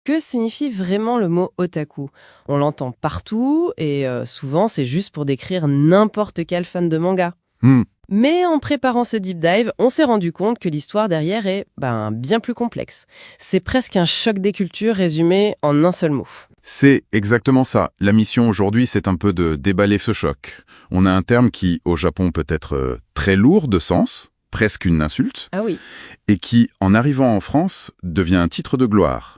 Que signifie vraiment le mot otaku? On l'entend partout et souvent c'est juste pour décrire n'importe quel fan de manga. Hmm, Mais en préparant ce deep dive, on s'est rendu compte que l'histoire derrière est bien plus complexe. C'est presque un choc des cultures résumé en un seul mot. c'est exactement ça. La mission aujourd'hui, c'est un peu de déballer ce choc. On a un terme qui, au Japon, peut être très lourd de sens, presque une insulte, Ah oui. et qui, en arrivant en France, devient un titre de gloire.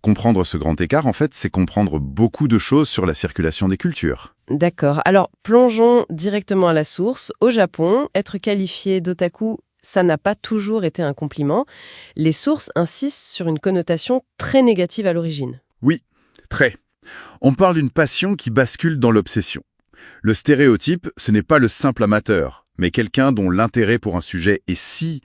Comprendre ce grand écart, en fait, c'est comprendre beaucoup de choses sur la circulation des cultures. D'accord. Alors, plongeons directement à la source. Au Japon, être qualifié d'otaku, ça n'a pas toujours été un compliment. Les sources insistent sur une connotation très négative à l'origine. Oui, très. On parle d'une passion qui bascule dans l'obsession. Le stéréotype, ce n'est pas le simple amateur, mais quelqu'un dont l'intérêt pour un sujet est si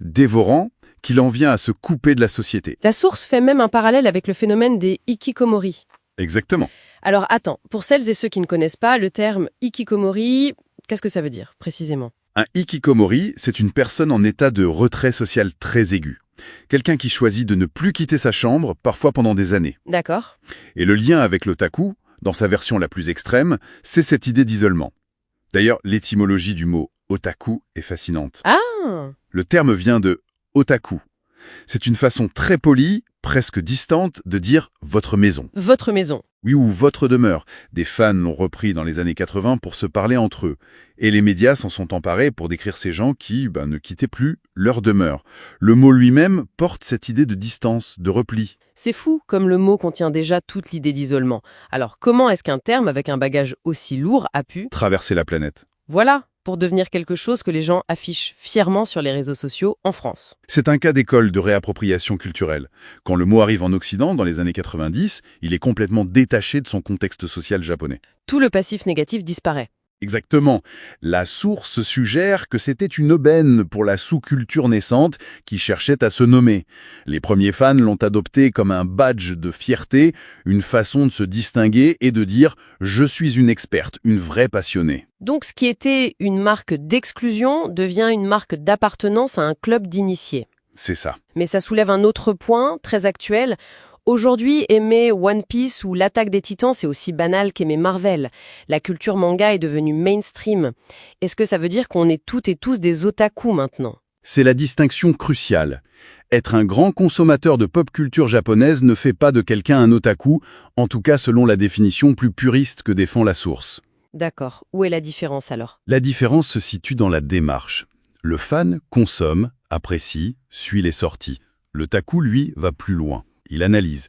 dévorant qu'il en vient à se couper de la société. La source fait même un parallèle avec le phénomène des hikikomori. Exactement. Alors attends, pour celles et ceux qui ne connaissent pas, le terme hikikomori, qu'est-ce que ça veut dire précisément? Un hikikomori, c'est une personne en état de retrait social très aigu. Quelqu'un qui choisit de ne plus quitter sa chambre, parfois pendant des années. D'accord. Et le lien avec l'otaku, dans sa version la plus extrême, c'est cette idée d'isolement. D'ailleurs, l'étymologie du mot otaku est fascinante. Ah! Le terme vient de otaku. C'est une façon très polie, presque distante, de dire votre maison. Votre maison. Oui, ou votre demeure. Des fans l'ont repris dans les années 80 pour se parler entre eux. Et les médias s'en sont emparés pour décrire ces gens qui ne quittaient plus leur demeure. Le mot lui-même porte cette idée de distance, de repli. C'est fou, comme le mot contient déjà toute l'idée d'isolement. Alors comment est-ce qu'un terme avec un bagage aussi lourd a pu, Traverser la planète. voilà, pour devenir quelque chose que les gens affichent fièrement sur les réseaux sociaux en France? C'est un cas d'école de réappropriation culturelle. Quand le mot arrive en Occident, dans les années 90, il est complètement détaché de son contexte social japonais. Tout le passif négatif disparaît. Exactement. La source suggère que c'était une aubaine pour la sous-culture naissante qui cherchait à se nommer. Les premiers fans l'ont adopté comme un badge de fierté, une façon de se distinguer et de dire « je suis une experte, une vraie passionnée ». Donc ce qui était une marque d'exclusion devient une marque d'appartenance à un club d'initiés. C'est ça. Mais ça soulève un autre point, très actuel. Aujourd'hui, aimer One Piece ou l'Attaque des Titans, c'est aussi banal qu'aimer Marvel. La culture manga est devenue mainstream. Est-ce que ça veut dire qu'on est toutes et tous des otaku maintenant? C'est la distinction cruciale. Être un grand consommateur de pop culture japonaise ne fait pas de quelqu'un un otaku, en tout cas selon la définition plus puriste que défend la source. D'accord. Où est la différence alors? La différence se situe dans la démarche. Le fan consomme, apprécie, suit les sorties. Le taku, lui, va plus loin. Il analyse.